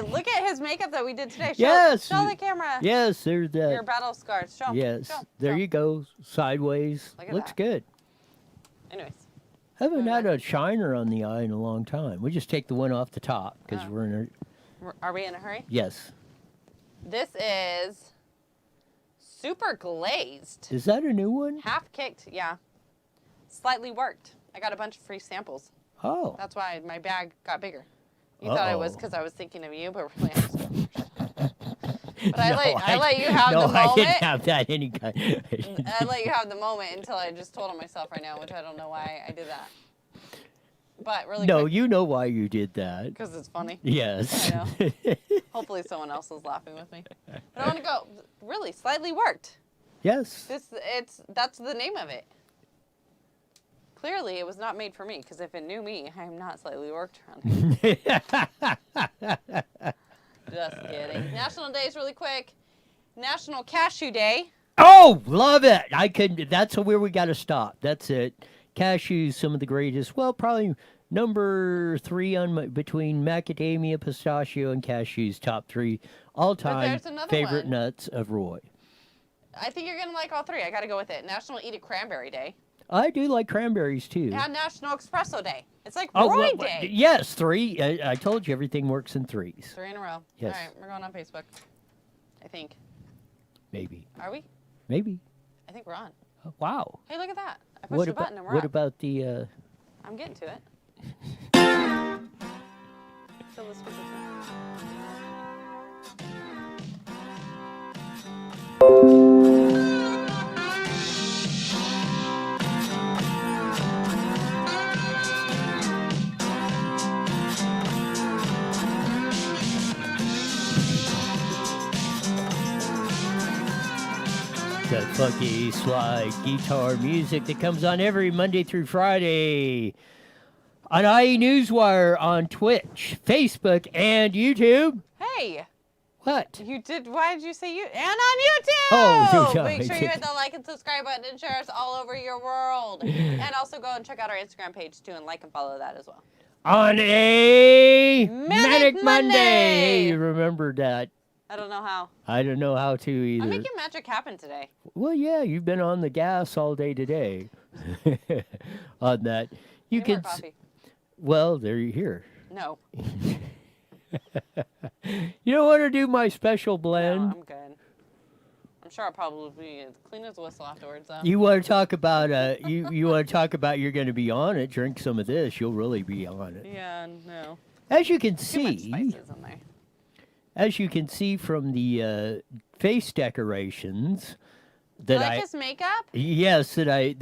look at his makeup that we did today. Show the camera. Yes, there's that. Your battle scars. Show 'em. Yes, Show 'em. there you go. Sideways. Looks good. Anyways. Haven't had a shiner on the eye in a long time. We just take the one off the top because we're in a... Are we in a hurry? Yes. This is super glazed. Is that a new one? Half kicked, yeah. Slightly worked. I got a bunch of free samples. Oh. That's why my bag got bigger. You thought it was because I was thinking of you, but really I'm just... But I let you have the moment. No, I didn't have that any kind. I let you have the moment until I just told on myself right now, which I don't know why I did that. But really No, quick, you know why you did that. because it's funny. Yes. I know. Hopefully someone else is laughing with me. But I want to go, really, slightly worked. Yes. That's the name of it. Clearly, it was not made for me, because if it knew me, I am not slightly worked around here. Just kidding. National days, really quick. National Cashew Day. Oh, love it. That's where we got to stop. That's it. Cashews, some of the greatest. Well, probably number 3 between macadamia, pistachio, and cashews. Top 3 all-time favorite nuts of Roy. I think you're going to like all 3. I got to go with it. National Eat a Cranberry Day. I do like cranberries, too. And National Espresso Day. It's like Roy Day. Yes, 3. I told you everything works in 3s. 3 in a row. Yes. All right, we're going on Facebook. I think. Maybe. Are we? Maybe. I think we're on. Oh, wow. Hey, look at that. I pushed a button and we're What up. about the... I'm getting to it. So let's switch that funky slide guitar music that comes on every Monday through Friday on NEwswire on Twitch, Facebook, and YouTube. Hey. What? You did. Why did you say you? And on YouTube. Oh, make sure you hit the like and subscribe button and share us all over your world. And also go and check out our Instagram page too and like and follow that as well. On a Manic Monday. Hey, you remembered that. I don't know how. I don't know how to either. I'm making magic happen today. Well, yeah, you've been on the gas all day today. On that, you can. Well, there you here. No. You don't want to do my special blend? No, I'm good. I'm sure I'll probably be clean as a whistle afterwards, though. You want to talk about you want to talk about you're going to be on it. Drink some of this, you'll really be on it. Yeah, no. As you can Too much see, spices in there. as you can see from the face decorations that his makeup? Yes, that I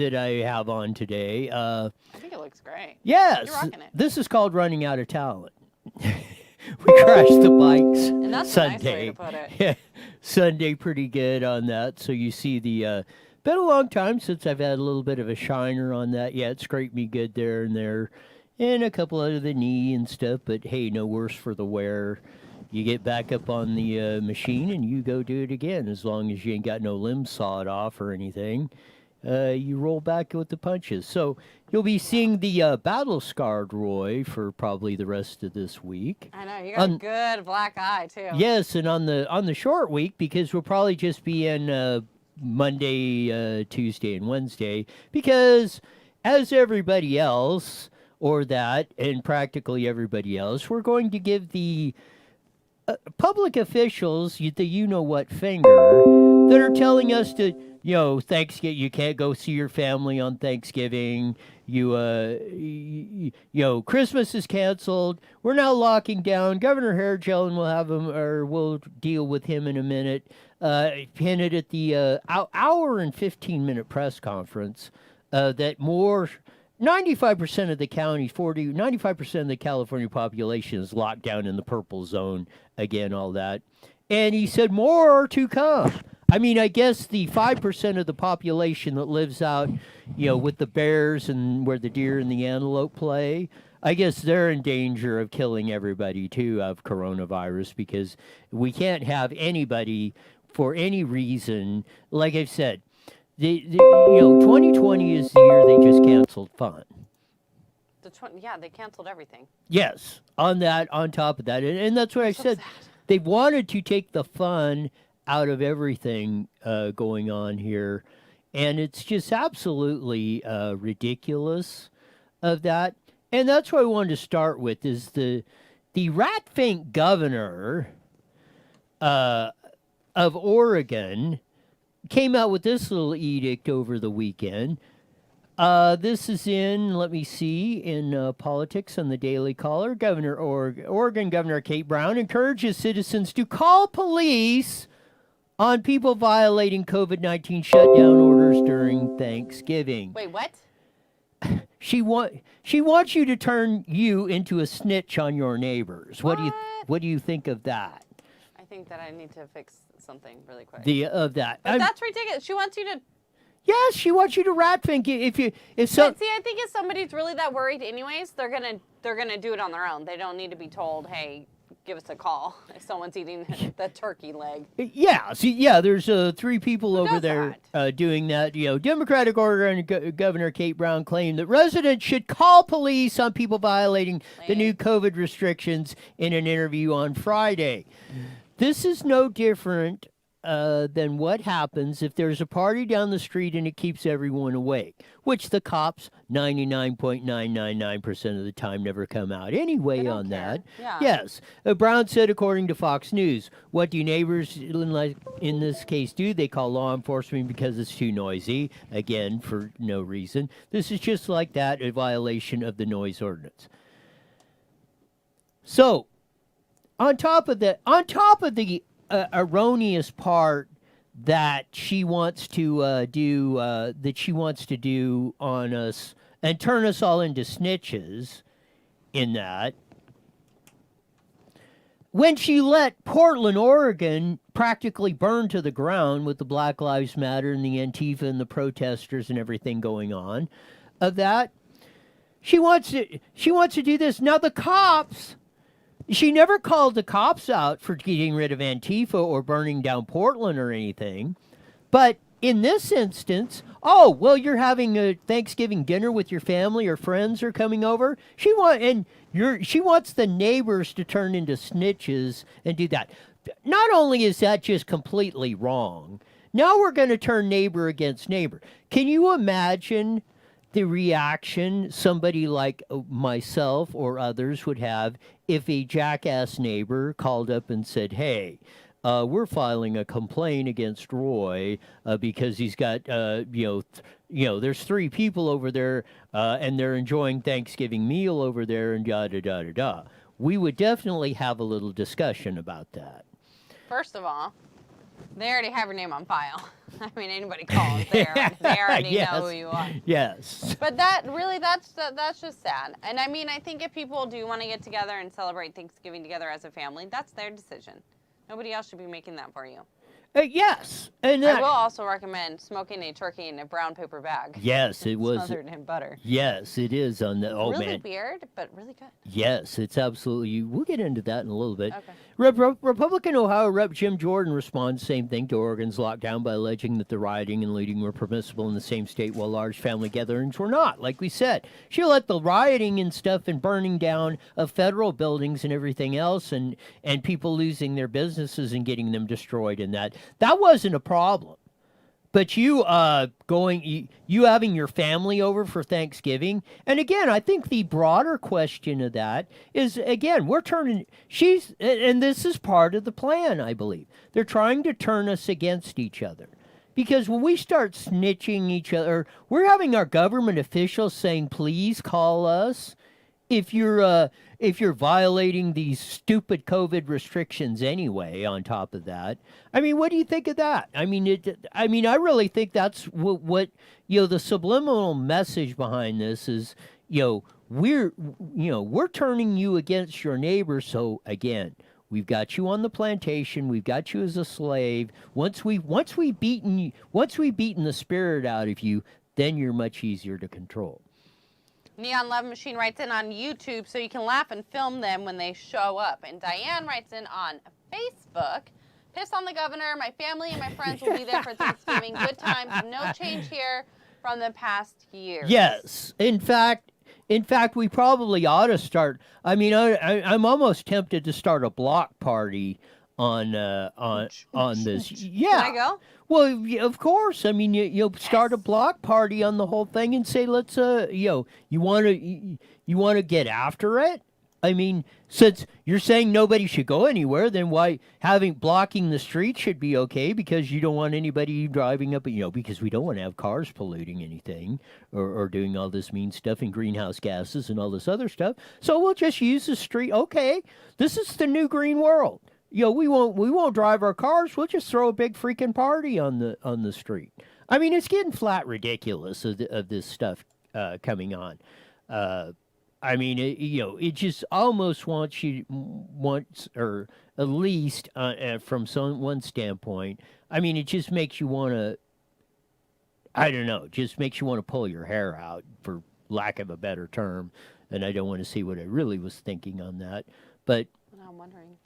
have on today. I think it looks great. Yes, You're rocking it. This is called running out of talent. We crashed the bikes And that's Sunday. a nice way to put it. Yeah, Sunday pretty good on that. So you see the been a long time since I've had a little bit of a shiner on that. Yeah, it scraped me good there and there, and a couple out of the knee and stuff. But hey, no worse for the wear. You get back up on the machine and you go do it again. As long as you ain't got no limbs sawed off or anything, you roll back with the punches. So you'll be seeing the battle-scarred Roy for probably the rest of this week. I know, you got a good black eye, too. Yes, and on the short week, because we'll probably just be in Monday, Tuesday, and Wednesday, because as everybody else, or that, and practically everybody else, we're going to give the public officials the you-know-what finger that are telling us to, Thanksgiving, you can't go see your family on Thanksgiving. Christmas is canceled. We're now locking down. Governor Hairgel will have him, or we'll deal with him in a minute. Hinted at the hour and 15-minute press conference that 95% of the county, 95% of the California population is locked down in the purple zone. Again, all that. And he said more to come. I mean, I guess the 5% of the population that lives out, with the bears and where the deer and the antelope play, I guess they're in danger of killing everybody, too, of coronavirus, because we can't have anybody, for any reason, like I've said, 2020 is the year they just canceled fun. They canceled everything. Yes, on top of that. And that's what I said. Sad. They wanted to take the fun out of everything going on here. And it's just absolutely ridiculous of that. And that's what I wanted to start with is the FINK governor of Oregon came out with this little edict over the weekend. This is let me see, in politics on the Daily Caller. Oregon Governor Kate Brown encourages citizens to call police on people violating COVID-19 shutdown orders during Thanksgiving. Wait, what? She wants you to turn you into a snitch on your neighbors. What do you think of that? I think that I need to fix something really quick. Of that. But that's ridiculous. She wants you to. Yes, she wants you to rat fink if so. But see, I think if somebody's really that worried, anyways, they're gonna do it on their own. They don't need to be told, hey, give us a call if someone's eating the turkey leg. Yeah, there's 3 people over there doing that. Democratic Oregon Governor Kate Brown claimed that residents should call police on people violating the new COVID restrictions in an interview on Friday. This is no different than what happens if there's a party down the street and it keeps everyone awake, which the cops 99.999% of the time never come out anyway on that. Yeah. Yes. Brown said, according to Fox News, what do neighbors in this case do? They call law enforcement because it's too noisy, again, for no reason. This is just like that, a violation of the noise ordinance. So, on top of the erroneous part that she wants to do on us and turn us all into snitches in that, when she let Portland, Oregon practically burn to the ground with the Black Lives Matter and the Antifa and the protesters and everything going on of that, she wants to do this. Now the cops, she never called the cops out for getting rid of Antifa or burning down Portland or anything. But in this instance, you're having a Thanksgiving dinner with your family or friends are coming over. She wants the neighbors to turn into snitches and do that. Not only is that just completely wrong, now we're going to turn neighbor against neighbor. Can you imagine the reaction somebody like myself or others would have if a jackass neighbor called up and said, hey, we're filing a complaint against Roy because he's got, there's 3 people over there and they're enjoying Thanksgiving meal over there and da-da-da-da-da. We would definitely have a little discussion about that. First of all, they already have your name on file. I mean, anybody calls, they already know who you are. Yes. But that's just sad. And I mean, I think if people do want to get together and celebrate Thanksgiving together as a family, that's their decision. Nobody else should be making that for you. Yes. And I will also recommend smoking a turkey in a brown paper bag. Yes, it was. Smothered in butter. Yes, it is on the. Oh, really man. weird, but really good. Yes, it's absolutely. We'll get into that in a little bit. Okay. Republican Ohio Rep. Jim Jordan responds same thing to Oregon's lockdown by alleging that the rioting and looting were permissible in the same state while large family gatherings were not. Like we said, she let the rioting and stuff and burning down of federal buildings and everything else and people losing their businesses and getting them destroyed and that wasn't a problem. But you having your family over for Thanksgiving, and again, I think the broader question of that is, again, and this is part of the plan, I believe. They're trying to turn us against each other. Because when we start snitching each other, we're having our government officials saying, please call us if you're violating these stupid COVID restrictions anyway, on top of that. I mean, what do you think of that? I mean, I really think that's what the subliminal message behind this is, we're turning you against your neighbor. So again, we've got you on the plantation. We've got you as a slave. Once we've beaten the spirit out of you, then you're much easier to control. Neon Love Machine writes in on YouTube so you can laugh and film them when they show up. And Diane writes in on Facebook, piss on the governor. My family and my friends will be there for Thanksgiving. Good times. No change here from the past year. Yes. In fact, In fact, we probably ought to start. I mean, I'm almost tempted to start a block party on this. Can I Yeah. go? Well, of course. I mean, you'll start a Yes. block party on the whole thing and say, let's you want to get after it. I mean, since you're saying nobody should go anywhere, then why blocking the street should be okay because you don't want anybody driving up, because we don't want to have cars polluting anything or doing all this mean stuff and greenhouse gases and all this other stuff. So we'll just use the street. Okay, this is the new green world. We won't drive our cars. We'll just throw a big freaking party on the street. I mean, it's getting flat ridiculous of this stuff coming on. I mean, it just almost wants, or at least from one standpoint. I mean, it just makes you want to. I don't know. Just makes you want to pull your hair out, for lack of a better term. And I don't want to see what I really was thinking on that, but. I'm wondering.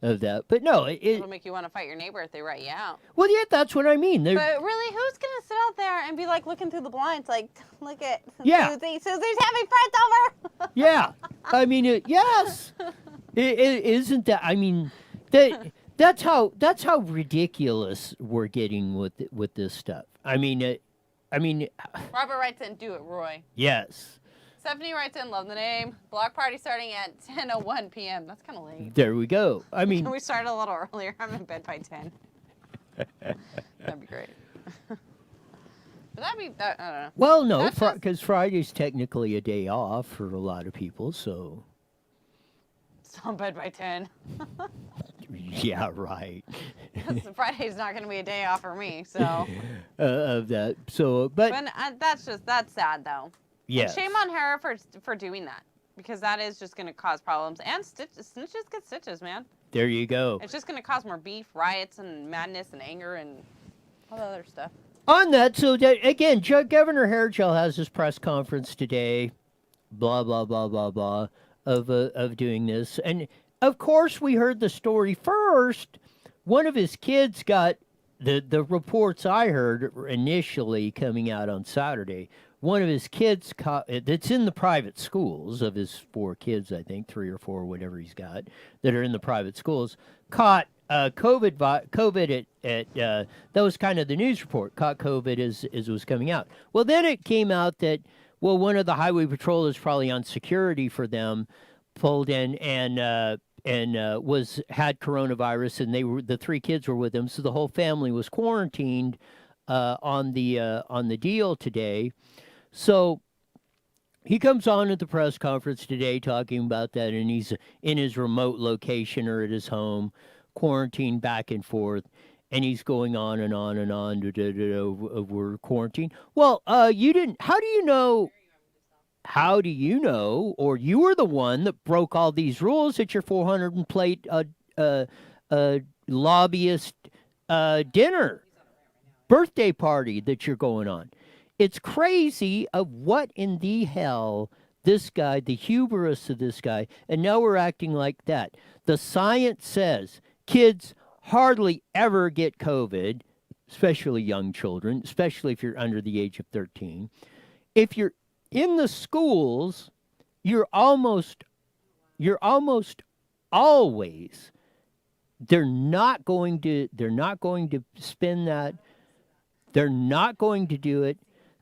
Of that, but no, It'll make you want to fight your neighbor if they write you out. Well, yeah, that's what I mean. But really, who's gonna sit out there and be like looking through the blinds, like, look at Susie's having friends over? Yeah, I mean, yes, isn't that? I mean, that's how ridiculous we're getting with this stuff. I mean, Robert writes in, do it, Roy. Yes. Stephanie writes in, love the name. Block party starting at 10:01 p.m. That's kind of late. There we go. I mean, Can we start a little earlier? I'm in bed by 10. That'd be great. But I don't know. Well, no, because Friday's technically a day off for a lot of people, so. Still in bed by 10. Yeah, right. Friday's not going to be a day off for me, so. Of that, so, but that's sad though. Yeah. Shame on her for doing that, because that is just going to cause problems. And snitches get stitches, man. There you go. It's just going to cause more beef, riots, and madness, and anger, and all the other stuff. On that, so again, Governor Hairgel has his press conference today, blah, blah, blah, blah, blah, of doing this. And, of course, we heard the story first. One of his kids got, the reports I heard initially coming out on Saturday, one of his kids that's in the private schools, of his 4 kids, I think, 3 or 4, whatever he's got, that are in the private schools, caught COVID that was kind of the news report, caught COVID as it was coming out. Well, then it came out that, one of the highway patrollers, probably on security for them, pulled in and had coronavirus, and the 3 kids were with him, so the whole family was quarantined on the deal today. So he comes on at the press conference today talking about that, and he's in his remote location or at his home, quarantined back and forth, and he's going on and on and on over quarantine. Well, you didn't. How do you know? How do you know? Or you were the one that broke all these rules at your 400 and plate lobbyist dinner, birthday party that you're going on. It's crazy of what in the hell this guy, the hubris of this guy, and now we're acting like that. The science says kids hardly ever get COVID, especially young children, especially if you're under the age of 13. If you're in the schools, you're almost always, they're not going to spin that. They're not going to do it.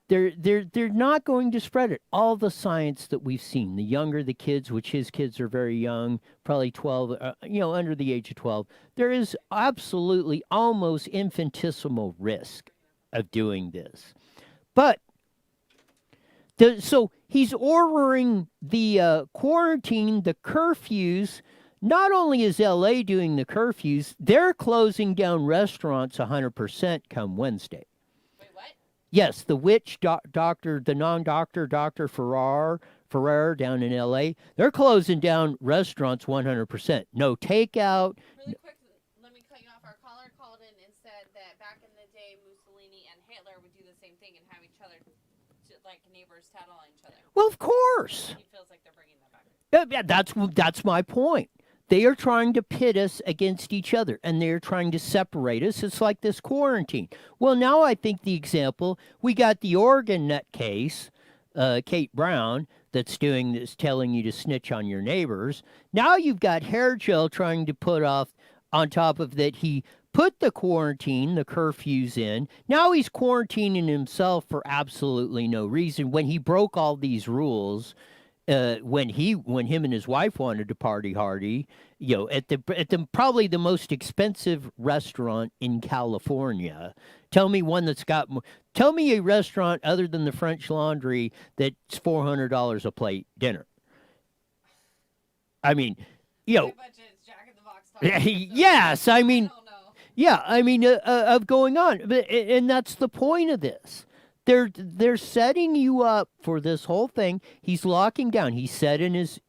They're not going to spread it. All the science that we've seen, the younger the kids, which his kids are very young, probably 12, under the age of 12, there is absolutely almost infinitesimal risk of doing this. But so he's ordering the quarantine, the curfews. Not only is LA doing the curfews, they're closing down restaurants 100% come Wednesday. Yes, the witch doctor, the non-doctor, Dr. Ferrer down in L.A., they're closing down restaurants 100%. No takeout. Really quick, let me cut you off. Our caller called in and said that back in the day, Mussolini and Hitler would do the same thing and have each other, like neighbors, tattle on each other. Well, of course. He feels like they're bringing that back. Yeah, that's my point. They are trying to pit us against each other, and they're trying to separate us. It's like this quarantine. Well, now I think the example, we got the Oregon nut case Kate Brown that's doing this, telling you to snitch on your neighbors. Now you've got hair gel trying to put off on top of that. He put the quarantine, the curfews in. Now he's quarantining himself for absolutely no reason when he broke all these rules. When him and his wife wanted to party hardy, at the probably the most expensive restaurant in California. Tell me one that's got. Tell me a restaurant other than the French Laundry that's $400 a plate dinner. I mean, My budget is Jack in the Box. yes, I mean, I don't know. yeah, I mean, of going on, and that's the point of this. They're setting you up for this whole thing. He's locking down. He said in his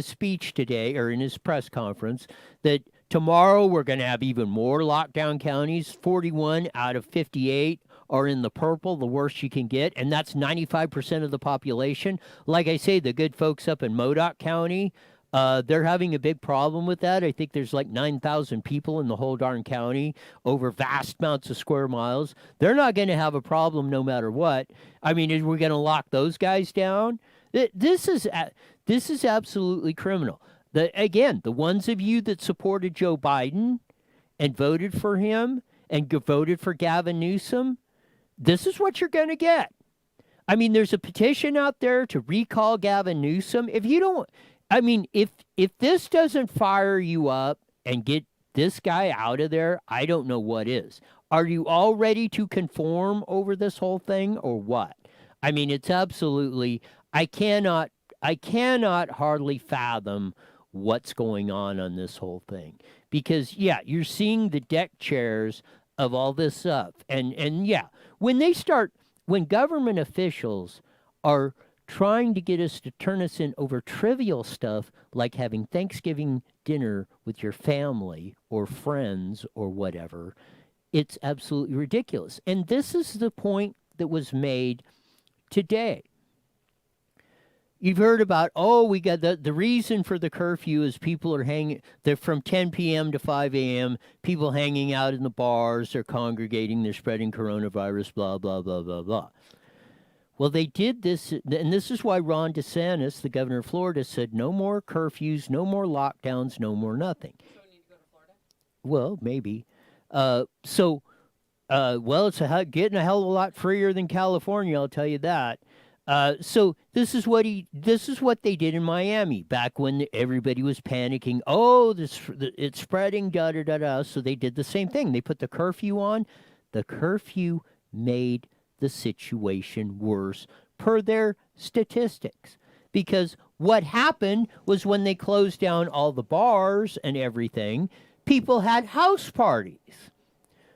speech today, or in his press conference, that tomorrow we're going to have even more lockdown counties. 41 out of 58 are in the purple, the worst you can get, and that's 95% of the population. Like I say, the good folks up in Modoc County, they're having a big problem with that. I think there's like 9,000 people in the whole darn county over vast amounts of square miles. They're not going to have a problem no matter what. I mean, we're going to lock those guys down. This is absolutely criminal. The ones of you that supported Joe Biden and voted for him and voted for Gavin Newsom, this is what you're going to get. I mean, there's a petition out there to recall Gavin Newsom. If you don't, I mean, if this doesn't fire you up and get this guy out of there, I don't know what is. Are you all ready to conform over this whole thing or what? I mean, it's absolutely, I cannot hardly fathom what's going on this whole thing. Because, yeah, you're seeing the deck chairs of all this stuff. And yeah, when government officials are trying to get us to turn us in over trivial stuff like having Thanksgiving dinner with your family or friends or whatever, it's absolutely ridiculous. And this is the point that was made today. You've heard about, we got the reason for the curfew is people are they're from 10 p.m. to 5 a.m., people hanging out in the bars, they're congregating, they're spreading coronavirus, blah, blah, blah, blah, blah. Well, they did this, and this is why Ron DeSantis, the governor of Florida, said no more curfews, no more lockdowns, no more nothing. So we need to go to Florida? Well, maybe. It's getting a hell of a lot freer than California, I'll tell you that. So this is what they did in Miami back when everybody was panicking. It's spreading, da da da da. So they did the same thing. They put the curfew on. The curfew made the situation worse per their statistics. Because what happened was when they closed down all the bars and everything, people had house parties,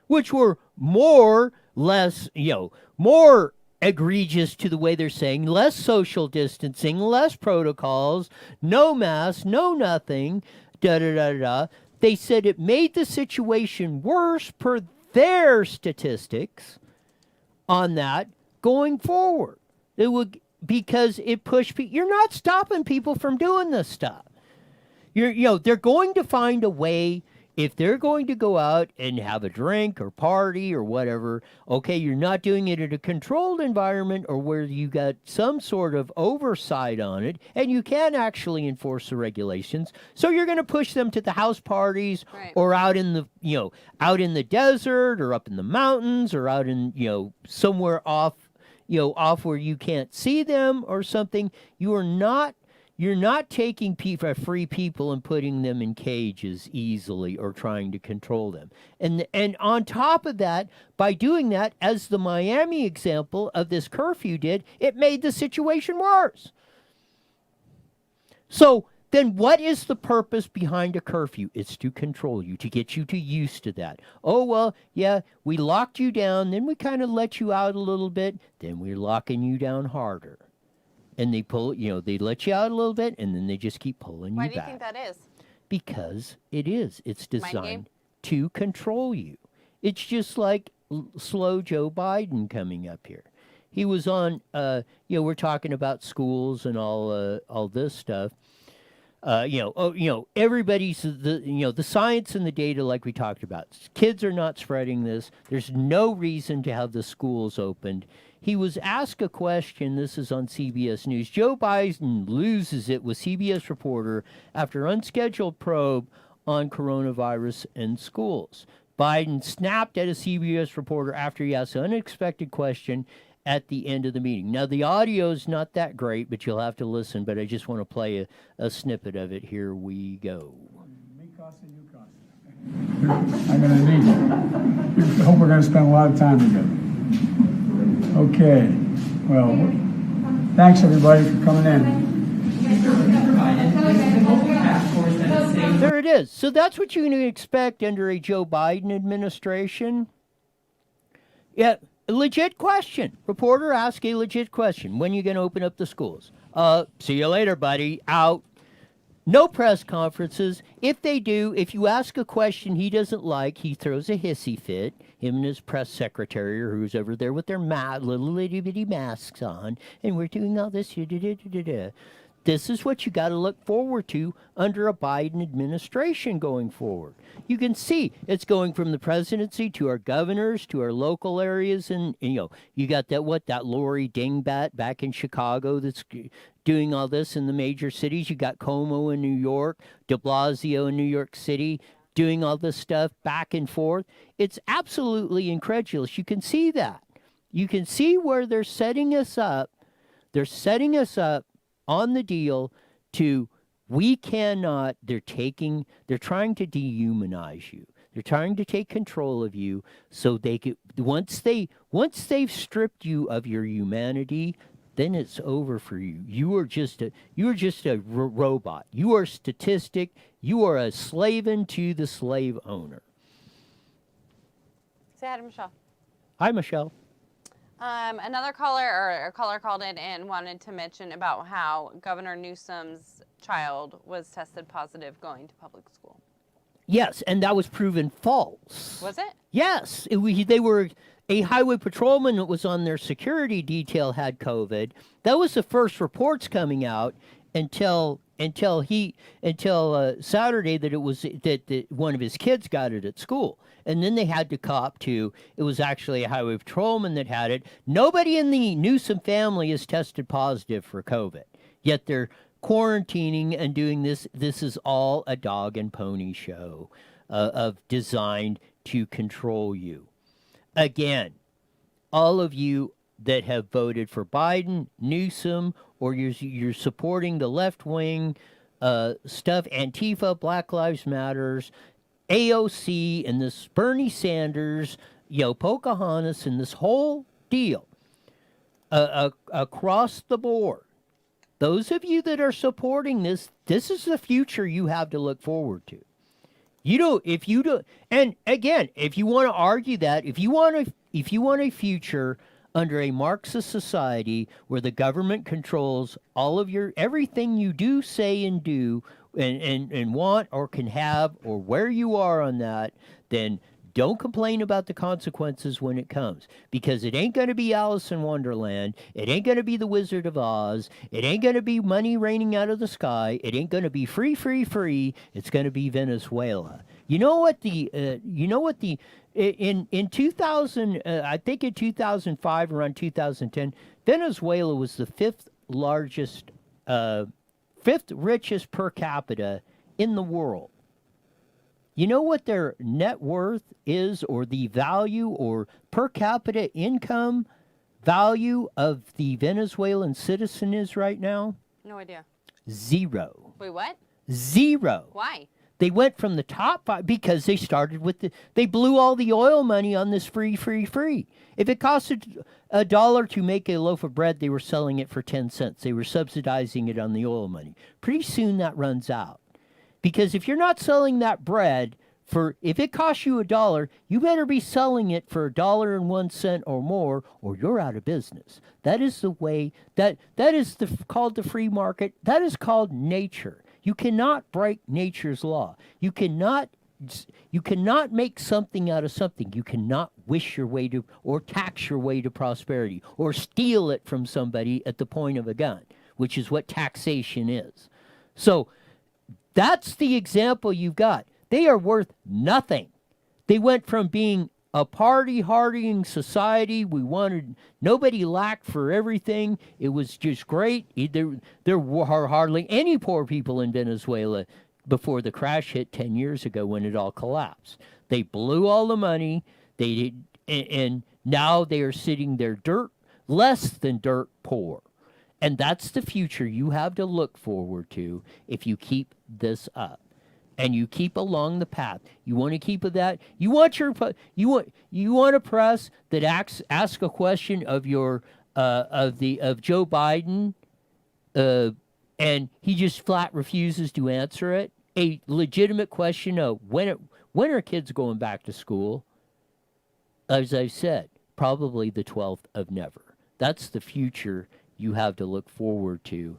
which were more egregious to the way they're saying, less social distancing, less protocols, no masks, no nothing, da-da-da-da. They said it made the situation worse per their statistics on that going forward. Because it pushed people. You're not stopping people from doing this stuff. They're going to find a way. If they're going to go out and have a drink or party or whatever, okay, you're not doing it in a controlled environment or where you got some sort of oversight on it, and you can actually enforce the regulations. So you're going to push them to the house parties, right, or out in the desert or up in the mountains or out in, somewhere off where you can't see them or something. You're not taking free people and putting them in cages easily or trying to control them. And on top of that, by doing that, as the Miami example of this curfew did, it made the situation worse. So then what is the purpose behind a curfew? It's to control you, to get you used to that. Oh, well, yeah, we locked you down, then we kind of let you out a little bit, then we're locking you down harder. And they they let you out a little bit, and then they just keep pulling you back. Why do you think that is? Because it is. It's designed to control you. It's just like slow Joe Biden coming up here. He was on, we're talking about schools and all this stuff. Everybody's, the science and the data like we talked about. Kids are not spreading this. There's no reason to have the schools opened he was asked a question. This is on CBS News. Joe Biden loses it with CBS reporter after unscheduled probe on coronavirus in schools. Biden snapped at a CBS reporter after he asked an unexpected question at the end of the meeting. Now, the audio is not that great, but you'll have to listen, but I just want to play a snippet of it. Here we go. I'm going to need you. I hope we're going to spend a lot of time together. Okay. Well, thanks everybody for coming in. There it is. So that's what you can expect under a Joe Biden administration. Yeah, a legit question. Reporter asked a legit question. When are you going to open up the schools? See you later, buddy. Out. No press conferences. If they do, if you ask a question he doesn't like, he throws a hissy fit. Him and his press secretary, or who's over there with their little itty bitty masks on, and we're doing all this. This is what you got to look forward to under a Biden administration going forward. You can see it's going from the presidency to our governors to our local areas, and you got that Lori Dingbat back in Chicago that's doing all this in the major cities. You got Cuomo in New York, De Blasio in New York City doing all this stuff back and forth. It's absolutely incredulous. You can see that. You can see where they're setting us up. They're setting us up on the deal to, they're trying to dehumanize you. They're trying to take control of you so they could, once they've stripped you of your humanity, then it's over for you. You are just a robot. You are a statistic. You are a slave to the slave owner. Say hi to Michelle. Hi, Michelle. Another caller called in and wanted to mention about how Governor Newsom's child was tested positive going to public school. Yes, and that was proven false. Was it? Yes. A highway patrolman that was on their security detail had COVID. That was the first reports coming out until Saturday that one of his kids got it at school. And then they had to cop to it was actually a highway patrolman that had it. Nobody in the Newsom family is tested positive for COVID, yet they're quarantining and doing this. This is all a dog and pony show designed to control you. Again, all of you that have voted for Biden, Newsom, or you're supporting the left-wing stuff, Antifa, Black Lives Matters, AOC, and this Bernie Sanders, Pocahontas, and this whole deal across the board. Those of you that are supporting this is the future you have to look forward to. And again, if you want to argue that, if you want a future under a Marxist society where the government controls all of everything you do, say, and do, and want or can have, or where you are on that, then don't complain about the consequences when it comes, because it ain't going to be Alice in Wonderland. It ain't going to be the Wizard of Oz. It ain't going to be money raining out of the sky. It ain't going to be free. It's going to be Venezuela. In 2000, I think in 2005, around 2010, Venezuela was the fifth richest per capita in the world. You know what their net worth is, or the value or per capita income value of the Venezuelan citizen is right now? No idea. 0. Wait, what? 0. Why? They went from the top 5 because they started with they blew all the oil money on this free. If it costed $1 to make a loaf of bread, they were selling it for 10 cents. They were subsidizing it on the oil money. Pretty soon that runs out. Because if you're not selling that bread if it costs you $1, you better be selling it for $1.01 or more, or you're out of business. That is the way that is called the free market. That is called nature. You cannot break nature's law. You cannot make something out of something. You cannot wish your way to, or tax your way to prosperity, or steal it from somebody at the point of a gun, which is what taxation is. So that's the example you've got. They are worth nothing. They went from being a party-hardying society. We wanted, nobody lacked for everything. It was just great. There were hardly any poor people in Venezuela before the crash hit 10 years ago when it all collapsed. They blew all the money. They did, and now they are sitting there less than dirt poor. And that's the future you have to look forward to if you keep this up. And you keep along the path. You want to keep with that. You want a press that ask a question of your of Joe Biden, and he just flat refuses to answer it. A legitimate question of when are kids going back to school? As I've said, probably the 12th of never. That's the future you have to look forward to.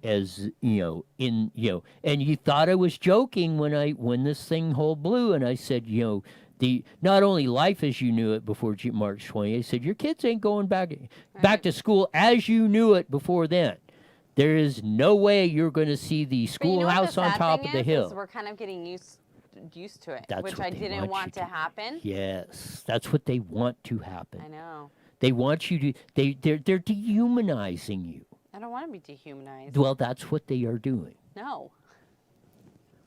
As and you thought I was joking when this thing whole blew, and I said, the not only life as you knew it before March 20th, I said your kids ain't going back to school as you knew it before then. There is no way you're going to see the schoolhouse on top of the hill. We're kind of getting used to it, That's which what I they didn't want to happen. Yes, that's what they want to happen. I know. They want you to. They're dehumanizing you. I don't want to be dehumanized. Well, that's what they are doing. No.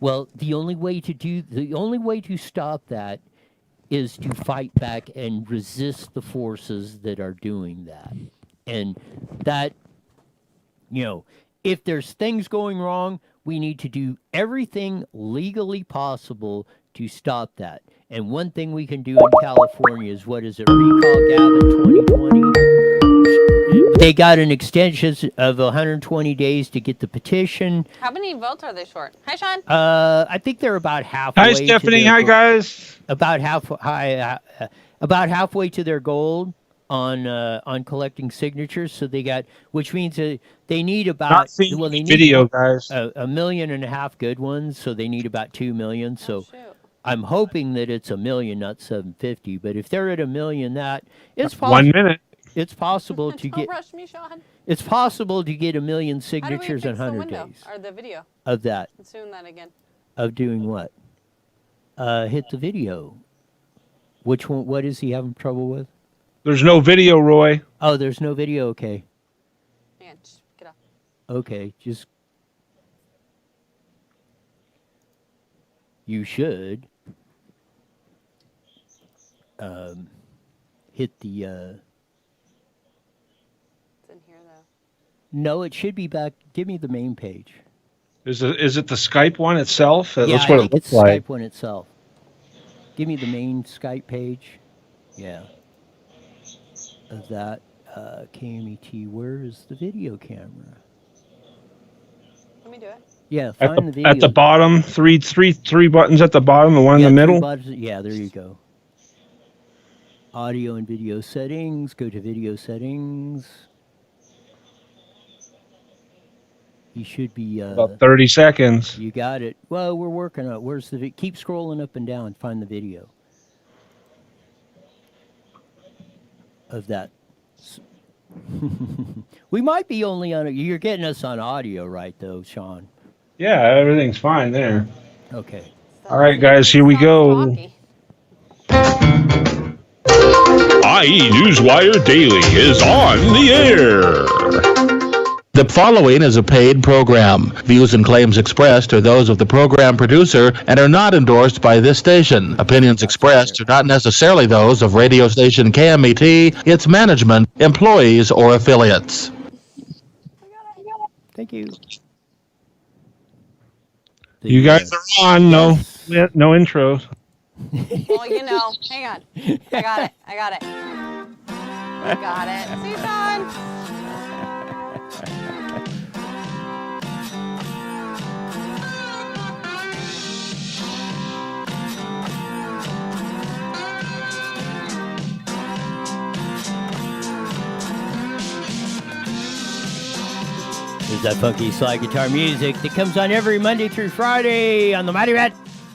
Well, the only way to stop that is to fight back and resist the forces that are doing that. And that, if there's things going wrong, we need to do everything legally possible to stop that. And one thing we can do in California is, recall Gavin 2020? They got an extension of 120 days to get the petition. How many votes are they short? Hi, Sean. I think they're about halfway. Hi, Stephanie. Hi, guys. About halfway to their goal on collecting signatures. So they got, which means they need about video, guys. A million and a half good ones. So they need about 2 million. So I'm hoping that it's 1 million, not 750. But if they're at 1 million, it's possible. 1 minute. It's possible to Don't rush me, Sean. It's possible to get 1 million signatures in 100 days. Or the video. Of that. Let's do that again. Of doing what? Hit the video. Which one? What is he having trouble with? There's no video, Roy. Oh, there's no video. Okay. Yeah, just get up. Okay, just. You should. Hit the. No, it should be back. Give me the main page. Is it the Skype one itself? Yeah, that's what it looks like. Skype one itself. Give me the main Skype page. Yeah. Of that KMET. Where is the video camera? Let me do it. Yeah, find the video. At the bottom, three buttons at the bottom, the one in the middle. Yeah, there you go. Audio and video settings. Go to video settings. You should be about 30 seconds. You got it. Well, we're working on it. Where's the keep scrolling up and down, find the video of that. We might be only on it. You're getting us on audio, right, though, Sean? Yeah, everything's fine there. Okay. All right, guys, here we go. IE Newswire Daily is on the air. The following is a paid program. Views and claims expressed are those of the program producer and are not endorsed by this station. Opinions expressed are not necessarily those of radio station KMET, its management, employees, or affiliates. Thank you. You guys are on. No intros. Well, hang on. I got it. I got it. See, Sean? There's that funky slide guitar music that comes on every Monday through Friday on the Mighty Rat,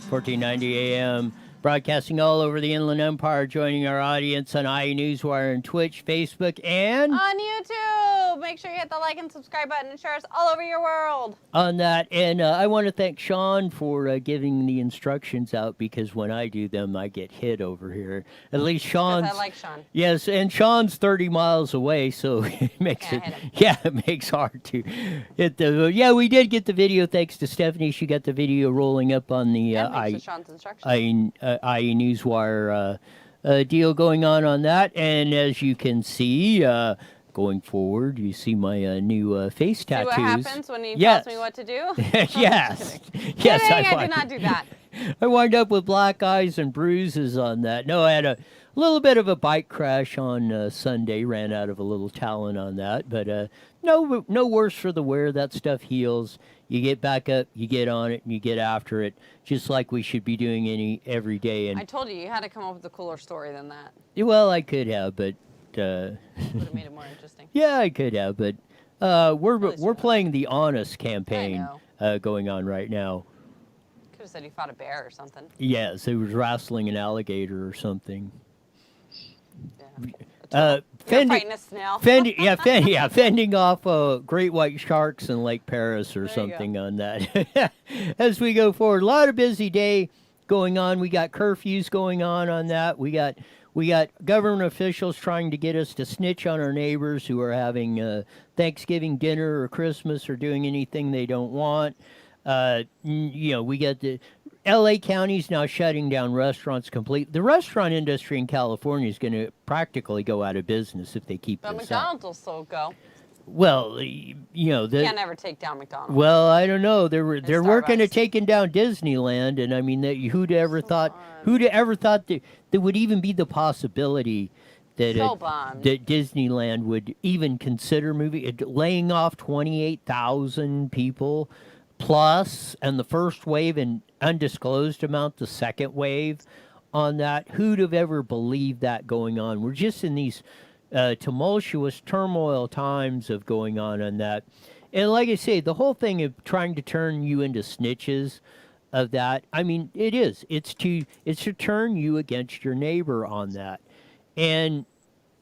1490 AM, broadcasting all over the Inland Empire, joining our audience on IE Newswire and Twitch, Facebook, and on YouTube. Make make sure you hit the like and subscribe button and share us all over your world. On that, and I want to thank Sean for giving the instructions out, because when I do them, I get hit over here. At least Sean's. I like Sean. Yes, and Sean's 30 miles away, so it makes Can't hit him. Yeah, it makes hard to hit the. Yeah, we did get the video thanks to Stephanie. She got the video rolling up on the Thanks to Sean's instructions. IE Newswire deal going on that, and as you can see. Going forward, you see my new face tattoos. See what happens when he Yes. tells me what to do? Yes. Yes, Kidding, I did not do that. I wind up with black eyes and bruises on that. No, I had a little bit of a bike crash on Sunday. Ran out of a little talent on that, but no worse for the wear. That stuff heals. You get back up, you get on it, and you get after it, just like we should be doing every day. And I told you had to come up with a cooler story than that. well, I could have, but. Would have made it more interesting. Yeah, I could have, but we're playing the honest campaign going on right now. Could have said you fought a bear or something. Yes, it was wrestling an alligator or something. Yeah. Fighting a snail. Fending off great white sharks in Lake Paris or There you something on that. As we go forward, a lot of busy day going on. We got curfews going on that. We got government officials trying to get us to snitch on our neighbors who are having Thanksgiving dinner or Christmas or doing anything they don't want. We got the L.A. County's now shutting down restaurants completely. The restaurant industry in California is going to practically go out of business if they keep But this McDonald's will still go. Well, Can't ever take down McDonald's. Well, I don't know. They're working at Starbucks. taking down Disneyland, and I mean, who'd ever thought that there would even be the possibility that So bummed. that Disneyland would even consider laying off 28,000 people plus, and the first wave and undisclosed amount, the second wave on that. Who'd have ever believed that going on? We're just in these tumultuous turmoil times of going on that. And like I say, the whole thing of trying to turn you into snitches of that, I mean, it's to turn you against your neighbor on that. And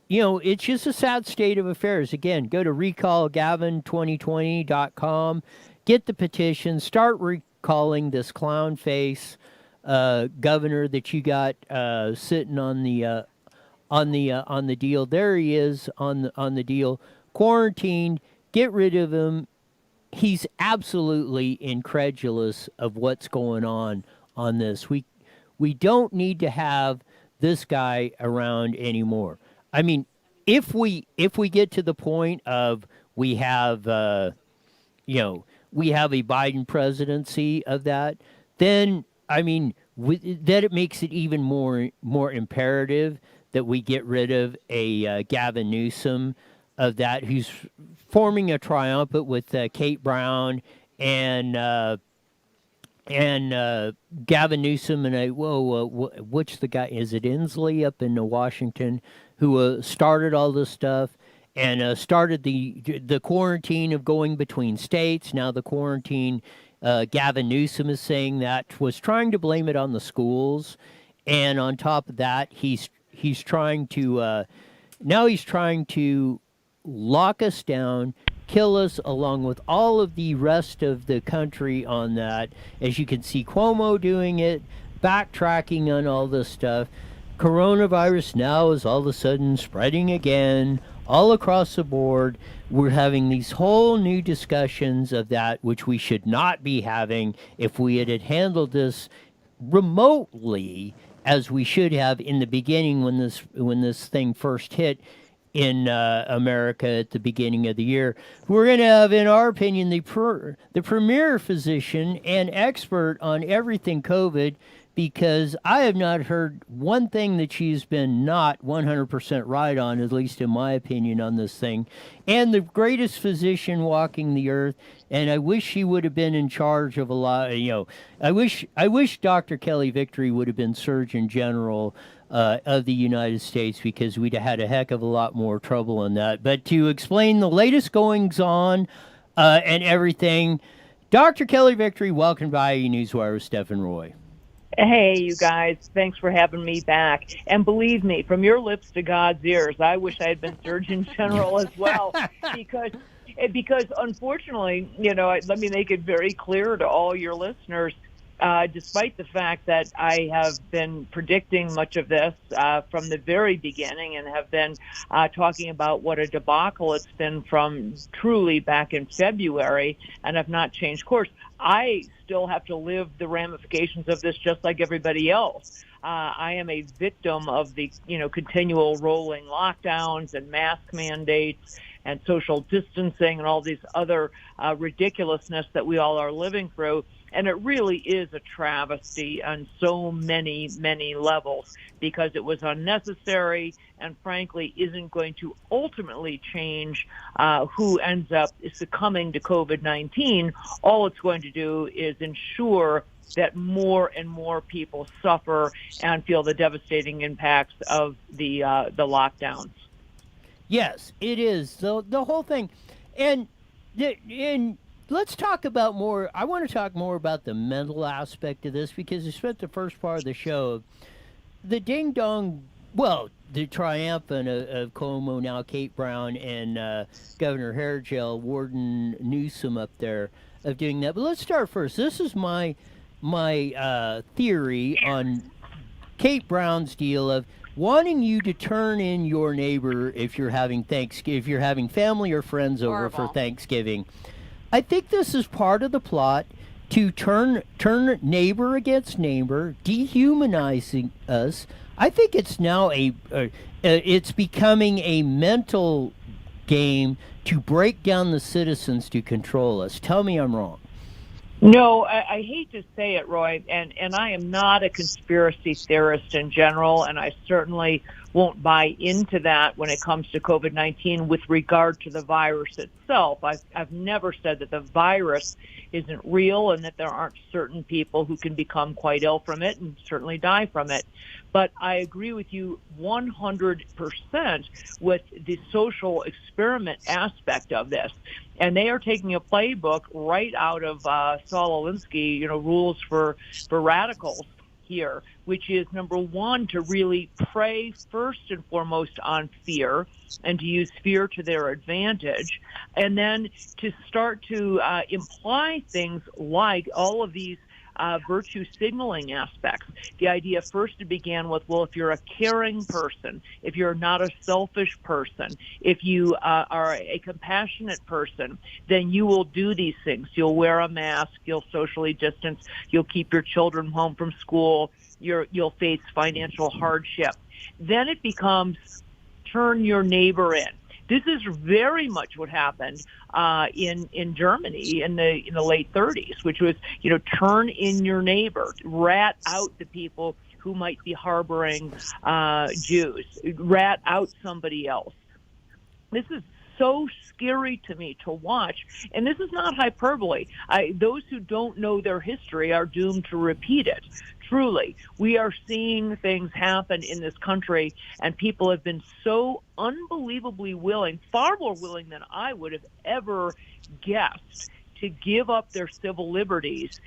it's just a sad state of affairs. Again, go to recallgavin2020.com, get the petition, start recalling this clown face governor that you got sitting on the deal. There he is on the deal, quarantined. Get rid of him. He's absolutely incredulous of what's going on this. We don't need to have this guy around anymore. I mean, if we get to the point of we have a Biden presidency of that, then I mean that it makes it even more imperative that we get rid of a Gavin Newsom of that, who's forming a triumvirate with Kate Brown and Gavin Newsom and what's the guy? Is it Inslee up in Washington who started all this stuff and started the quarantine of going between states? Now the quarantine, Gavin Newsom is saying that was trying to blame it on the schools, and on top of that, he's trying to lock us down, kill us, along with all of the rest of the country on that. As you can see, Cuomo doing it, backtracking on all this stuff. Coronavirus now is all of a sudden spreading again all across the board. We're having these whole new discussions of that, which we should not be having if we had handled this remotely as we should have in the beginning when this thing first hit in America at the beginning of the year. We're going to have, in our opinion, the premier physician and expert on everything COVID, because I have not heard one thing that she's been not 100% right on, at least in my opinion, on this thing. And the greatest physician walking the earth, and I wish she would have been in charge of a lot. I wish Dr. Kelly Victory would have been Surgeon General of the United States, because we'd have had a heck of a lot more trouble in that. But to explain the latest goings on and everything, Dr. Kelly Victory, welcome by Newswire with Steph and Roy. Hey, you guys, thanks for having me back. And believe me, from your lips to God's ears, I wish I had been Surgeon General as well, because unfortunately, let me make it very clear to all your listeners, despite the fact that I have been predicting much of this from the very beginning and have been talking about what a debacle it's been from truly back in February and have not changed course, I still have to live the ramifications of this just like everybody else. I am a victim of the, continual rolling lockdowns and mask mandates and social distancing and all these other ridiculousness that we all are living through. And it really is a travesty on so many, many levels because it was unnecessary and frankly isn't going to ultimately change who ends up succumbing to COVID-19. All it's going to do is ensure that more and more people suffer and feel the devastating impacts of the lockdowns. Yes, it is. The whole thing. And let's talk about more. I want to talk more about the mental aspect of this because we spent the first part of the show, the ding dong, well, the triumphant of Cuomo, now Kate Brown, and Governor Hairgel, Warden Newsom up there of doing that. But let's start first. This is my theory on Kate Brown's deal of wanting you to turn in your neighbor if you're having family or friends over for Thanksgiving. I think this is part of the plot to turn neighbor against neighbor, dehumanizing us. I think it's now it's becoming a mental game to break down the citizens to control us. Tell me I'm wrong. No, I hate to say it, Roy, and I am not a conspiracy theorist in general, and I certainly won't buy into that when it comes to COVID-19 with regard to the virus itself. I've never said that the virus isn't real and that there aren't certain people who can become quite ill from it and certainly die from it. But I agree with you 100% with the social experiment aspect of this. And they are taking a playbook right out of Saul Alinsky, Rules for Radicals here, which is, number one, to really prey first and foremost on fear and to use fear to their advantage, and then to start to imply things like all of these virtue signaling aspects. The idea first began with, well, if you're a caring person, if you're not a selfish person, if you are a compassionate person, then you will do these things. You'll wear a mask, you'll socially distance, you'll keep your children home from school, you'll face financial hardship. Then it becomes turn your neighbor in. This is very much what happened in Germany in the late 30s, which was, turn in your neighbor, rat out the people who might be harboring Jews, rat out somebody else. This is so scary to me to watch, and this is not hyperbole. Those who don't know their history are doomed to repeat it. Truly, we are seeing things happen in this country, and people have been so unbelievably willing, far more willing than I would have ever guessed, to give up their civil liberties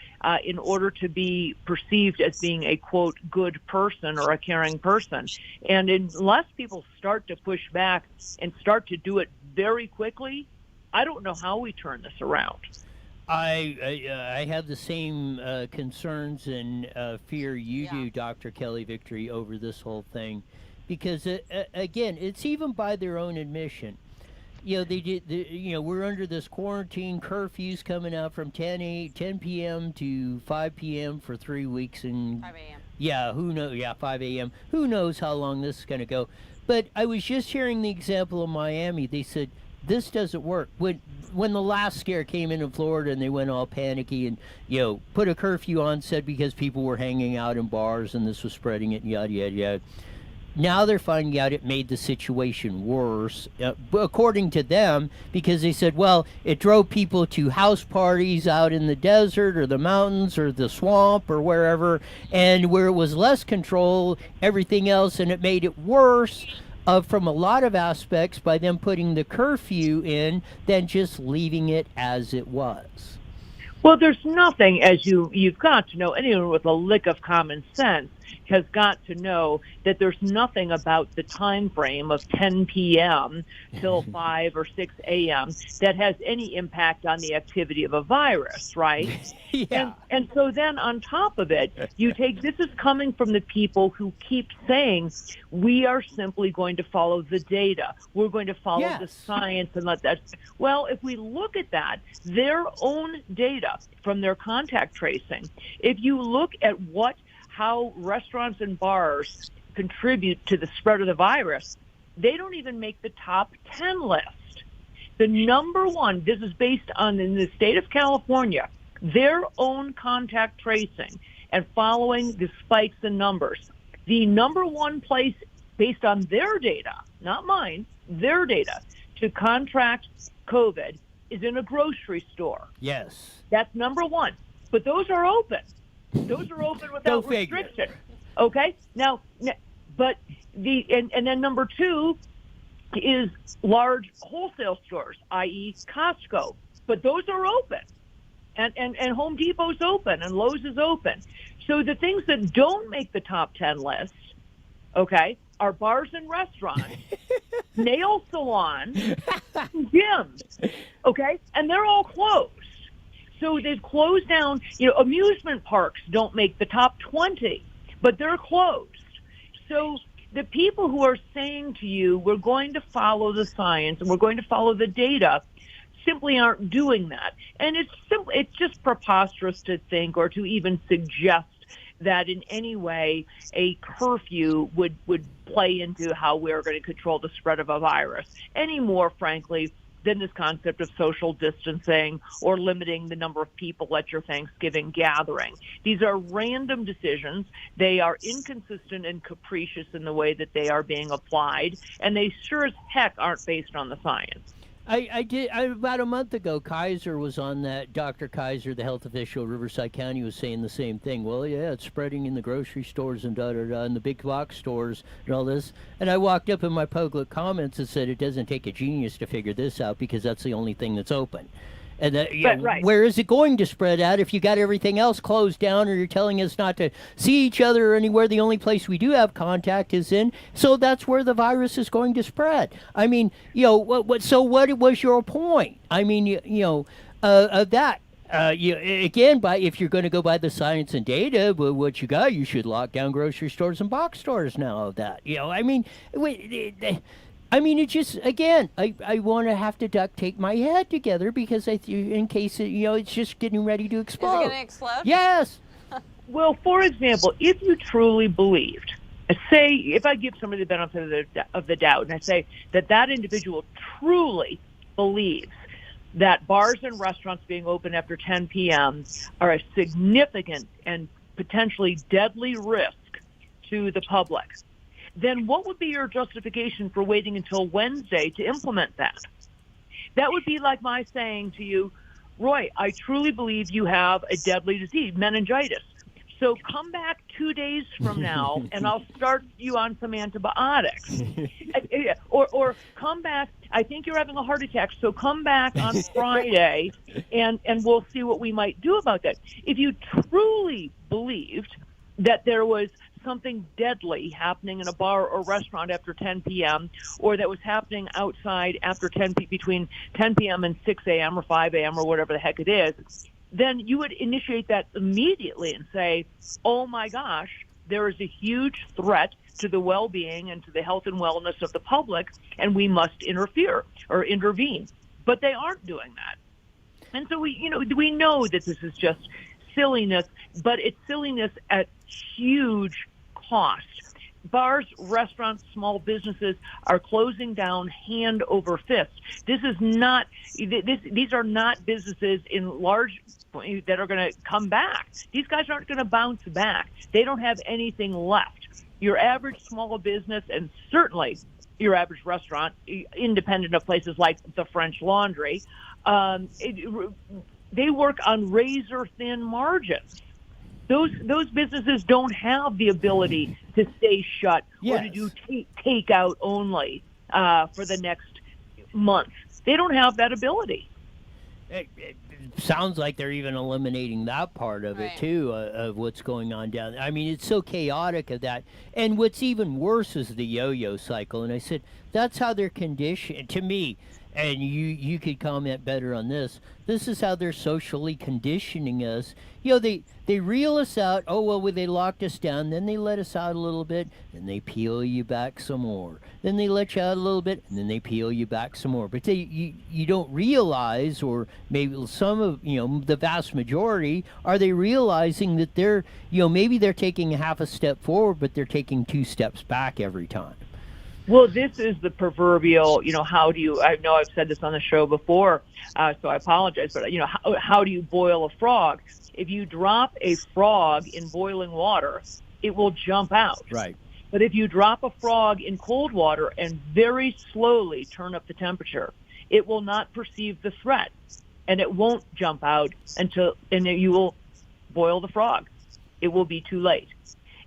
in order to be perceived as being a, quote, good person or a caring person. And unless people start to push back and start to do it very quickly, I don't know how we turn this around. I have the same concerns and fear you do, Dr. Kelly Victory, over this whole thing, because again, it's even by their own admission. We're under this quarantine curfews coming out from 10 p.m. to 5 p.m. for 3 weeks, and 5 a.m. Yeah, who knows? Yeah, 5 a.m. Who knows how long this is going to go? But I was just hearing the example of Miami. They said this doesn't work. When the last scare came in Florida and they went all panicky and, put a curfew on, said because people were hanging out in bars and this was spreading it, yada, yada, yada. Now they're finding out it made the situation worse, according to them, because they said, well, it drove people to house parties out in the desert or the mountains or the swamp or wherever, and where it was less control, everything else, and it made it worse from a lot of aspects by them putting the curfew in than just leaving it as it was. Well, there's nothing, as you've got to know, anyone with a lick of common sense has got to know that there's nothing about the time frame of 10 p.m. till 5 or 6 a.m. that has any impact on the activity of a virus, right? Yeah. And so then on top of it, this is coming from the people who keep saying, we are simply going to follow the data. We're going to follow the science and let that. Well, if we look at that, their own data from their contact tracing, if you look at how restaurants and bars contribute to the spread of the virus, they don't even make the top 10 list. The number one, this is based on, in the state of California, their own contact tracing and following the spikes in numbers. The number one place based on their data, not mine, their data, to contract COVID is in a grocery store. Yes. That's number one. But those are open. Those are open without restriction. Okay? Now, but and then number two is large wholesale stores, i.e. Costco. But those are open. And Home Depot's open and Lowe's is open. So the things that don't make the top 10 list, okay, are bars and restaurants, nail salons, gyms, okay? And they're all closed. So they've closed down, amusement parks don't make the top 20, but they're closed. So the people who are saying to you, we're going to follow the science and we're going to follow the data, simply aren't doing that. And it's just preposterous to think or to even suggest that in any way a curfew would play into how we're going to control the spread of a virus any more, frankly, than this concept of social distancing or limiting the number of people at your Thanksgiving gathering. These are random decisions. They are inconsistent and capricious in the way that they are being applied, and they sure as heck aren't based on the science. About a month ago, Kaiser was on that. Dr. Kaiser, the health official of Riverside County, was saying the same thing. Well, yeah, it's spreading in the grocery stores and and the big box stores and all this. And I walked up in my public comments and said, it doesn't take a genius to figure this out because that's the only thing that's open. And right. Where is it going to spread at if you got everything else closed down, or you're telling us not to see each other or anywhere? The only place we do have contact is in. So that's where the virus is going to spread. I mean, so what was your point? I mean, that. Again, if you're going to go by the science and data, what you got, you should lock down grocery stores and box stores now of that. It just, again, I want to have to duct tape my head together because in case it's just getting ready to explode. Is it going to explode? Yes. Well, for example, if you truly believed, say, if I give somebody the benefit of the doubt and I say that individual truly believes that bars and restaurants being open after 10 p.m. are a significant and potentially deadly risk to the public, then what would be your justification for waiting until Wednesday to implement that? That would be like my saying to you, Roy, I truly believe you have a deadly disease, meningitis. So come back 2 days from now and I'll start you on some antibiotics. Or come back, I think you're having a heart attack, so come back on Friday and we'll see what we might do about that. If you truly believed that there was something deadly happening in a bar or restaurant after 10 p.m. or that was happening outside after between 10 p.m. and 6 a.m. or 5 a.m. or whatever the heck it is, then you would initiate that immediately and say, oh my gosh, there is a huge threat to the well-being and to the health and wellness of the public, and we must interfere or intervene. But they aren't doing that. And so we know that this is just silliness, but it's silliness at huge cost. Bars, restaurants, small businesses are closing down hand over fist. These are not businesses in large that are going to come back. These guys aren't going to bounce back. They don't have anything left. Your average small business, and certainly your average restaurant, independent of places like the French Laundry, they work on razor-thin margins. Those businesses don't have the ability to stay shut or to do takeout only for the next month. They don't have that ability. sounds like they're even eliminating that part of it Right. too, of what's going on down there. I mean, it's so chaotic of that. And what's even worse is the yo-yo cycle. And I said that's how they're conditioned to me. And you could comment better on this. This is how they're socially conditioning us. You know, they reel us out. Oh well, they locked us down. Then they let us out a little bit. Then they peel you back some more. Then they let you out a little bit, and then they peel you back some more. But you don't realize, or maybe some of the vast majority, are they realizing that they're maybe they're taking a half a step forward, but they're taking 2 steps back every time. Well, this is the proverbial, how do you, I know I've said this on the show before, so I apologize, but, how do you boil a frog? If you drop a frog in boiling water, it will jump out. Right. But if you drop a frog in cold water and very slowly turn up the temperature, it will not perceive the threat, and it won't jump out and you will boil the frog. It will be too late.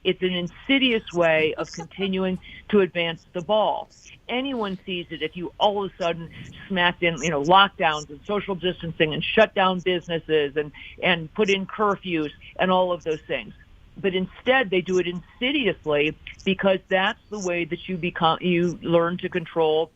It's an insidious way of continuing to advance the ball. Anyone sees it if you all of a sudden smacked in, lockdowns and social distancing and shut down businesses and put in curfews and all of those things. But instead, they do it insidiously because that's the way that you learn to control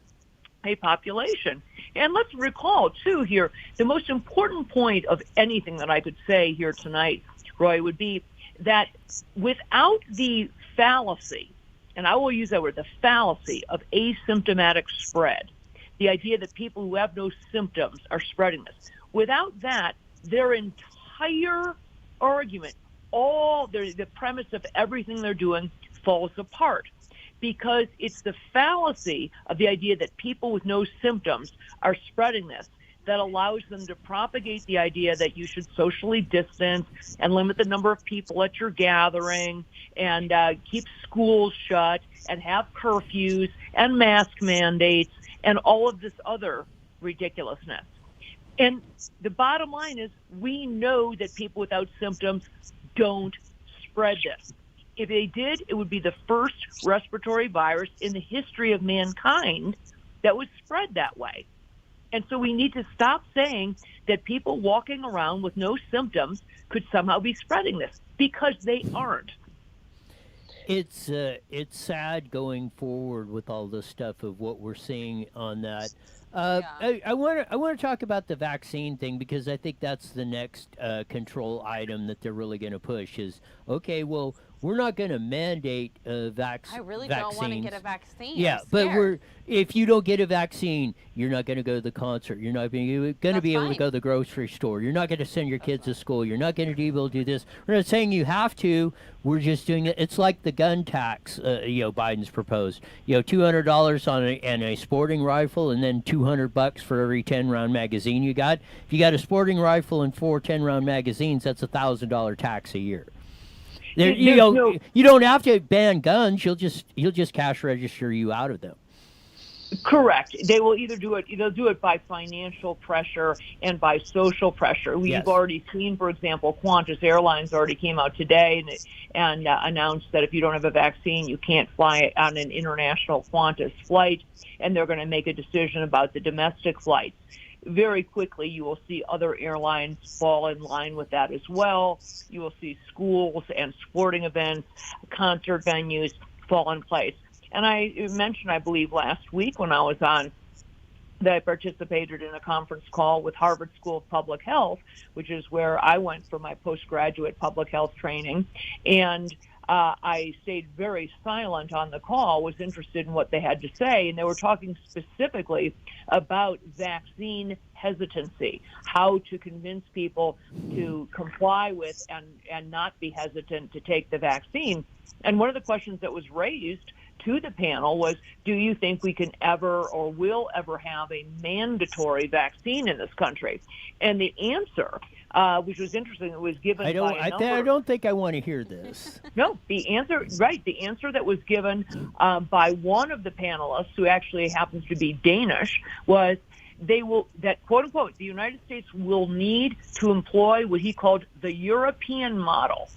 a population. And let's recall, too, here, the most important point of anything that I could say here tonight, Roy, would be that without the fallacy, and I will use that word, the fallacy of asymptomatic spread, the idea that people who have no symptoms are spreading this, without that, their entire argument, the premise of everything they're doing falls apart. Because it's the fallacy of the idea that people with no symptoms are spreading this that allows them to propagate the idea that you should socially distance and limit the number of people at your gathering and keep schools shut and have curfews and mask mandates and all of this other ridiculousness. And the bottom line is we know that people without symptoms don't spread this. If they did, it would be the first respiratory virus in the history of mankind that was spread that way. And so we need to stop saying that people walking around with no symptoms could somehow be spreading this, because they aren't. It's sad going forward with all this stuff of what we're seeing on that. I want to talk about the vaccine thing, because I think that's the next control item that they're really going to push is, okay, well, we're not going to mandate vaccines. I really don't want to get a vaccine. Yeah, but if you don't get a vaccine, you're not going to go to the concert. You're not going to be able to go to the grocery store. You're not going to send your kids to school. You're not going to be able to do this. We're not saying you have to. We're just doing it. It's like the gun tax, Biden's proposed. $200 on a sporting rifle, and then $200 for every 10-round magazine you got. If you got a sporting rifle and 4 10-round magazines, that's $1,000 tax a year. You don't have to ban guns. You'll just cash register you out of them. Correct. They will either do it by financial pressure and by social pressure. We've already seen, for example, Qantas Airlines already came out today and announced that if you don't have a vaccine, you can't fly on an international Qantas flight, and they're going to make a decision about the domestic flights. Very quickly, you will see other airlines fall in line with that as well. You will see schools and sporting events, concert venues fall in place. And I mentioned, I believe, last week when I was on, that I participated in a conference call with Harvard School of Public Health, which is where I went for my postgraduate public health training. And I stayed very silent on the call, was interested in what they had to say, and they were talking specifically about vaccine hesitancy, how to convince people to comply with and not be hesitant to take the vaccine. And one of the questions that was raised to the panel was, do you think we can ever or will ever have a mandatory vaccine in this country? And the answer, which was interesting, it was given by a number. I don't think I want to hear this. No, the answer that was given by one of the panelists, who actually happens to be Danish, was that, quote unquote, the United States will need to employ what he called the European model,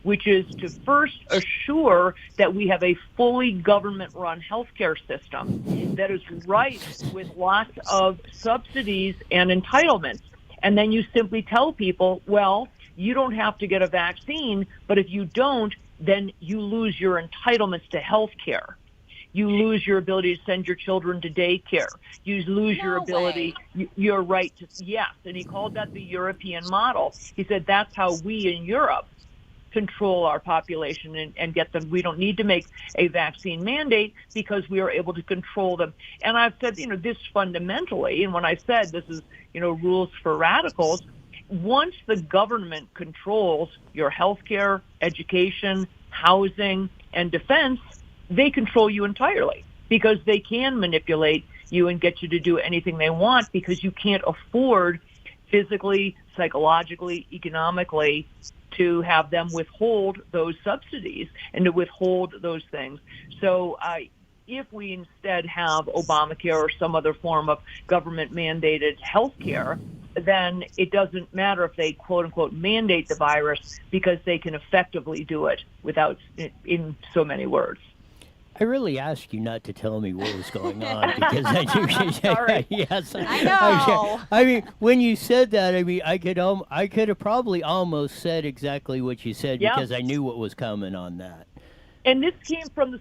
which is to first assure that we have a fully government-run healthcare system that is rife with lots of subsidies and entitlements. And then you simply tell people, well, you don't have to get a vaccine, but if you don't, then you lose your entitlements to health care. You lose your ability to send your children to daycare. You lose your ability, your right to, yes. And he called that the European model. He said that's how we in Europe control our population and get them. We don't need to make a vaccine mandate because we are able to control them. And I've said, this fundamentally, and when I said this is, rules for radicals, once the government controls your health care, education, housing, and defense, they control you entirely because they can manipulate you and get you to do anything they want because you can't afford physically, psychologically, economically to have them withhold those subsidies and to withhold those things. So if we instead have Obamacare or some other form of government mandated health care, then it doesn't matter if they quote unquote mandate the virus because they can effectively do it without in so many words. I really asked you not to tell me what was going on because I knew. Sorry. Yes, I know. I mean, when you said that, I mean, I could have probably almost said exactly what you said because I knew what was coming on that. And this came from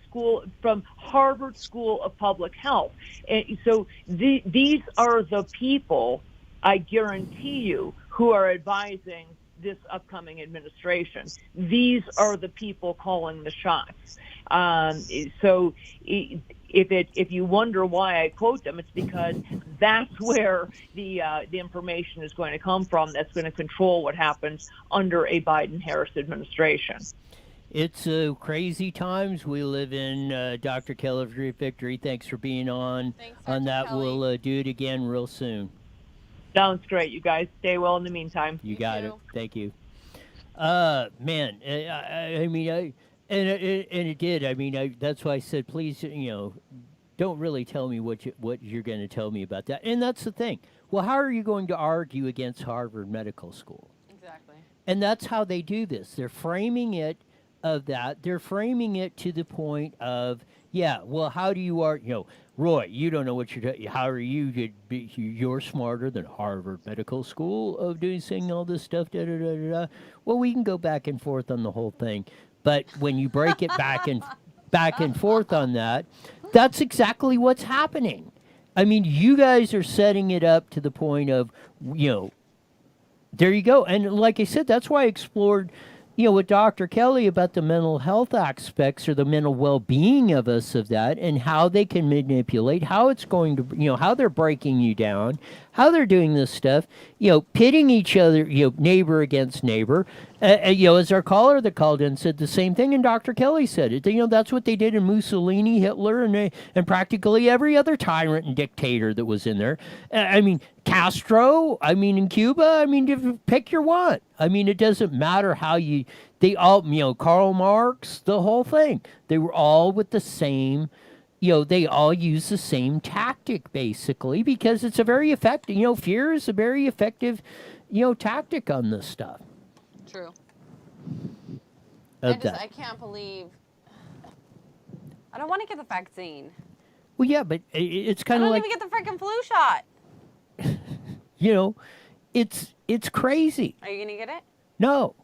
from Harvard School of Public Health. And so these are the people, I guarantee you, who are advising this upcoming administration. These are the people calling the shots. So if you wonder why I quote them, it's because that's where the information is going to come from. That's going to control what happens under a Biden-Harris administration. It's crazy times we live in. Dr. Keller Victory, thanks for being on. Thanks, on Dr. that. Kelly. We'll do it again real soon. Sounds great. You guys stay well in the meantime. You got it. too. Thank you. Man, I mean, and it did. I mean, that's why I said, please, don't really tell me what you're going to tell me about that. And that's the thing. Well, how are you going to argue against Harvard Medical School? Exactly. And that's how they do this. They're framing it of that. They're framing it to the point of, well, how do you argue? Roy, you don't know what you're doing. How are you? You're smarter than Harvard Medical School of saying all this stuff. Da, da, da, da, da. Well, we can go back and forth on the whole thing, but when you break it back and forth on that, that's exactly what's happening. I mean, you guys are setting it up to the point of, there you go. And like I said, that's why I explored, with Dr. Kelly about the mental health aspects or the mental well-being of us of that and how they can manipulate, how it's going to, how they're breaking you down, how they're doing this stuff, pitting each other, neighbor against neighbor. As our caller that called in said the same thing, and Dr. Kelly said it. That's what they did in Mussolini, Hitler, and practically every other tyrant and dictator that was in there. I mean, Castro. I mean, in Cuba. I mean, pick your one. I mean, it doesn't matter how they all, Karl Marx, the whole thing. They were all with the same. They all use the same tactic basically because it's a very effective. Fear is a very effective, tactic on this stuff. True. Of I can't believe. I don't want to get the vaccine. Well, yeah, but it's kind I of don't like even get the freaking flu shot. it's crazy. Are you gonna get it? No,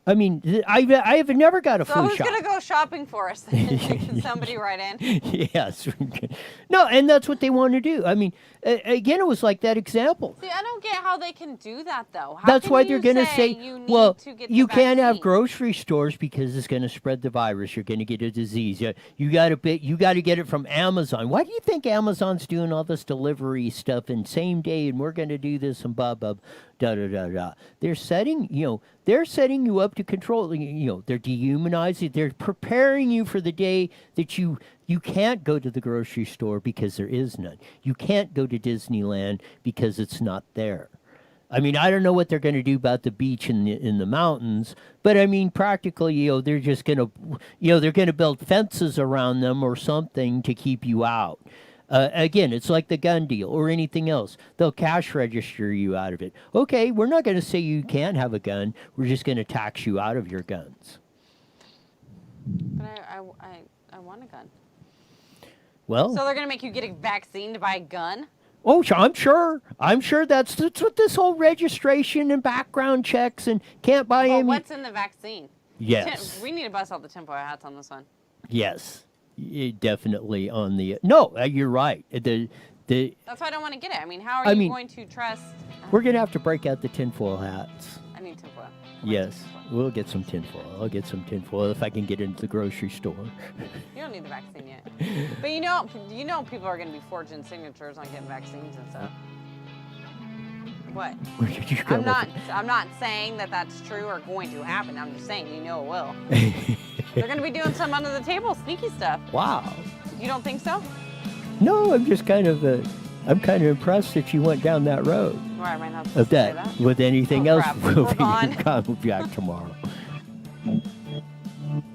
I mean I have never got a So flu who's shot. gonna go shopping for us? Can somebody write in? Yes, no, and that's what they want to do. I mean, again, it was like that example. See, I don't get how they can do that though. How That's can why you they're going to say, you need well, to get you the can't have vaccine? grocery stores because it's going to spread the virus. You're going to get a disease. You got to get it from Amazon. Why do you think Amazon's doing all this delivery stuff and same day and we're going to do this and blah blah da da da da. They're setting you up to control. They're dehumanizing. They're preparing you for the day that you can't go to the grocery store because there is none. You can't go to Disneyland because it's not there. I mean, I don't know what they're going to do about the beach in the mountains, but I mean, practically, they're just going to, they're going to build fences around them or something to keep you out. Again, it's like the gun deal or anything else. They'll cash register you out of it. Okay, we're not going to say you can't have a gun. We're just going to tax you out of your guns. But I want a gun. Well, So they're gonna make you get a vaccine to buy a gun? Oh, I'm sure. I'm sure that's what this whole registration and background checks and can't buy Well, any. what's in the vaccine? Yes. We need to bust out the tinfoil hats on this one. Yes. Definitely on the. No, you're right. That's why I don't want to get it. I mean, how are you going to trust? We're going to have to break out the tinfoil hats. I need tinfoil. Yes. We'll get some tinfoil. I'll get some tinfoil if I can get into the grocery store. You don't need the vaccine yet. But you know people are going to be forging signatures on getting vaccines and stuff. What? Where did you go? I'm not saying that that's true or going to happen. I'm just saying it will. They're going to be doing some under the table sneaky stuff. Wow. You don't think so? No, I'm just kind of impressed that you went down that road. Well, I might not Of say that. With anything else, crap. we'll We're gone. be back tomorrow.